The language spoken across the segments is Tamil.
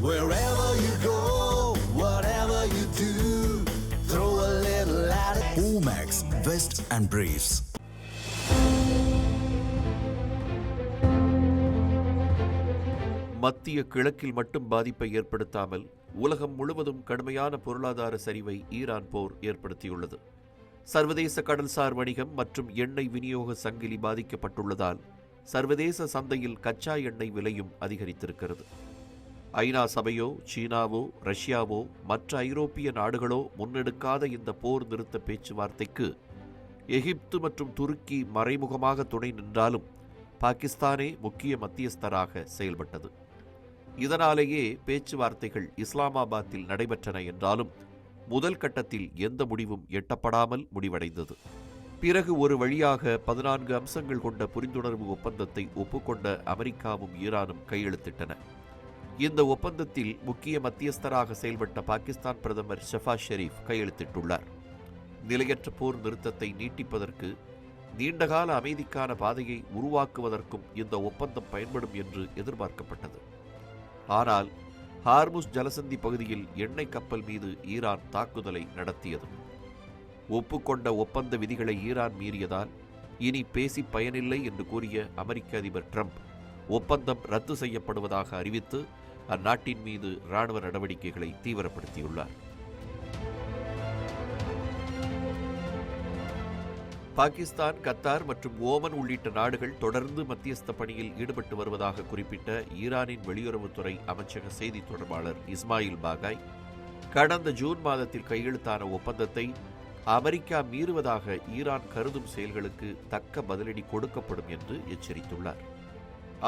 Wherever you go, whatever you do, throw a little at it. Omax, Vest and Briefs. மத்திய கிழக்கில் மட்டும் பாதிப்பை ஏற்படுத்தாமல் உலகம் முழுவதும் கடுமையான பொருளாதார சரிவை ஈரான் போர் ஏற்படுத்தியுள்ளது. சர்வதேச கடல்சார் வணிகம் மற்றும் எண்ணெய் விநியோக சங்கிலி பாதிக்கப்பட்டுள்ளதால் சர்வதேச சந்தையில் கச்சா எண்ணெய் விலையும் அதிகரித்திருக்கிறது. ஐநா சபையோ சீனாவோ ரஷ்யாவோ மற்ற ஐரோப்பிய நாடுகளோ முன்னெடுக்காத இந்த போர் நிறுத்த பேச்சுவார்த்தைக்கு எகிப்து மற்றும் துருக்கி மறைமுகமாக துணை நின்றாலும் பாகிஸ்தானே முக்கிய மத்தியஸ்தராக செயல்பட்டது. இதனாலேயே பேச்சுவார்த்தைகள் இஸ்லாமாபாத்தில் நடைபெற்றன என்றாலும் முதல் கட்டத்தில் எந்த முடிவும் எட்டப்படாமல் முடிவடைந்தது. பிறகு ஒரு வழியாக 14 அம்சங்கள் கொண்ட புரிந்துணர்வு ஒப்பந்தத்தை ஒப்புக்கொண்ட அமெரிக்காவும் ஈரானும் கையெழுத்திட்டன. இந்த ஒப்பந்தத்தில் முக்கிய மத்தியஸ்தராக செயல்பட்ட பாகிஸ்தான் பிரதமர் ஷெஃபாஸ் ஷெரீப் கையெழுத்திட்டுள்ளார். நிலையற்ற போர் நிறுத்தத்தை நீட்டிப்பதற்கு நீண்டகால அமைதிக்கான பாதையை உருவாக்குவதற்கும் இந்த ஒப்பந்தம் பயன்படும் என்று எதிர்பார்க்கப்பட்டது. ஆனால் ஹார்முஸ் ஜலசந்தி பகுதியில் எண்ணெய் கப்பல் மீது ஈரான் தாக்குதலை நடத்தியது. ஒப்புக்கொண்ட ஒப்பந்த விதிகளை ஈரான் மீறியதால் இனி பேசி பயனில்லை என்று கூறிய அமெரிக்க அதிபர் ட்ரம்ப் ஒப்பந்தம் ரத்து செய்யப்படுவதாக அறிவித்து அந்நாட்டின் மீது இராணுவ நடவடிக்கைகளை தீவிரப்படுத்தியுள்ளார். பாகிஸ்தான், கத்தார் மற்றும் ஓமன் உள்ளிட்ட நாடுகள் தொடர்ந்து மத்தியஸ்த பணியில் ஈடுபட்டு வருவதாக குறிப்பிட்ட ஈரானின் வெளியுறவுத்துறை அமைச்சக செய்தி தொடர்பாளர் இஸ்மாயில் பாகாய், கடந்த ஜூன் மாதத்தில் கையெழுத்தான ஒப்பந்தத்தை அமெரிக்கா மீறுவதாக ஈரான் கருதும் செயல்களுக்கு தக்க பதிலடி கொடுக்கப்படும் என்று எச்சரித்துள்ளார்.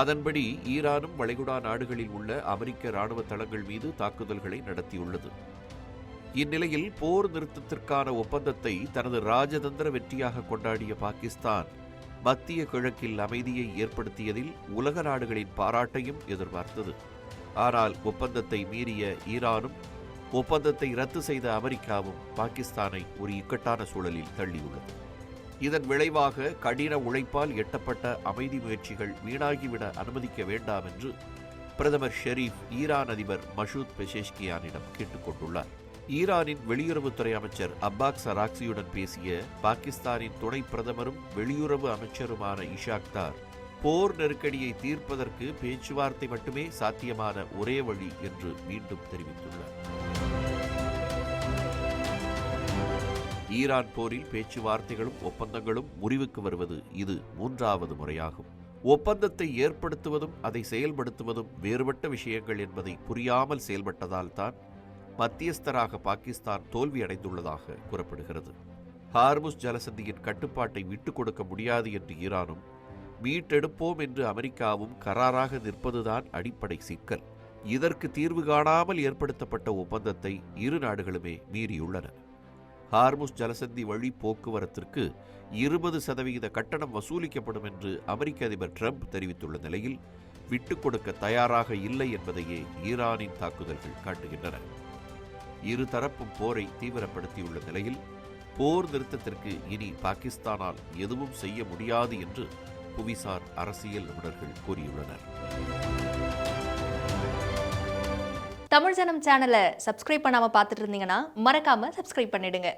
அதன்படி ஈரானும் வளைகுடா நாடுகளில் உள்ள அமெரிக்க இராணுவ தளங்கள் மீது தாக்குதல்களை நடத்தியுள்ளது. இந்நிலையில் போர் நிறுத்தத்திற்கான ஒப்பந்தத்தை தனது ராஜதந்திர வெற்றியாக கொண்டாடிய பாகிஸ்தான் மத்திய கிழக்கில் அமைதியை ஏற்படுத்தியதில் உலக நாடுகளின் பாராட்டையும் எதிர்பார்த்தது. ஆனால் ஒப்பந்தத்தை மீறிய ஈரானும் ஒப்பந்தத்தை ரத்து செய்த அமெரிக்காவும் பாகிஸ்தானை ஒரு இக்கட்டான சூழலில் தள்ளியுள்ளது. இதன் விளைவாக கடின உழைப்பால் எட்டப்பட்ட அமைதி முயற்சிகள் வீணாகிவிட அனுமதிக்க வேண்டாம் என்று பிரதமர் ஷெரீப் ஈரான் அதிபர் மசூத் பெஷேஷ்கியானிடம் கேட்டுக்கொண்டுள்ளார். ஈரானின் வெளியுறவுத்துறை அமைச்சர் அப்பாஸ் அராக்சியுடன் பேசிய பாகிஸ்தானின் துணை பிரதமரும் வெளியுறவு அமைச்சருமான இஷாக் தார், போர் நெருக்கடியை தீர்ப்பதற்கு பேச்சுவார்த்தை மட்டுமே சாத்தியமான ஒரே வழி என்று மீண்டும் தெரிவித்துள்ளார். ஈரான் போரில் பேச்சுவார்த்தைகளும் ஒப்பந்தங்களும் முறிவுக்கு வருவது இது 3வது முறையாகும். ஒப்பந்தத்தை ஏற்படுத்துவதும் அதை செயல்படுத்துவதும் வேறுபட்ட விஷயங்கள் என்பதை புரியாமல் செயல்பட்டதால் தான் மத்தியஸ்தராக பாகிஸ்தான் தோல்வியடைந்துள்ளதாக கூறப்படுகிறது. ஹார்முஸ் ஜலசந்தியின் கட்டுப்பாட்டை விட்டுக் கொடுக்க முடியாது என்று ஈரானும் மீட்டெடுப்போம் என்று அமெரிக்காவும் கராராக நிற்பதுதான் அடிப்படை சிக்கல். இதற்கு தீர்வு காணாமல் ஏற்படுத்தப்பட்ட ஒப்பந்தத்தை இரு நாடுகளுமே மீறியுள்ளன. ஹார்முஸ் ஜலசந்தி வழி போக்குவரத்திற்கு 20% கட்டணம் வசூலிக்கப்படும் என்று அமெரிக்க அதிபர் ட்ரம்ப் தெரிவித்துள்ள நிலையில் விட்டுக் கொடுக்க தயாராக இல்லை என்பதையே ஈரானின் தாக்குதல்கள் காட்டுகின்றன. இரு தரப்பும் போரை தீவிரப்படுத்தியுள்ள நிலையில் போர் நிறுத்தத்திற்கு இனி பாகிஸ்தானால் எதுவும் செய்ய முடியாது என்று புவிசார் அரசியல் நிபுணர்கள் கூறியுள்ளனர். தமிழ் ஜனம் சேனலை சப்ஸ்கிரைப் பண்ணாம பார்த்துட்டு இருந்தீங்கன்னா மறக்காம சப்ஸ்கிரைப் பண்ணிடுங்க.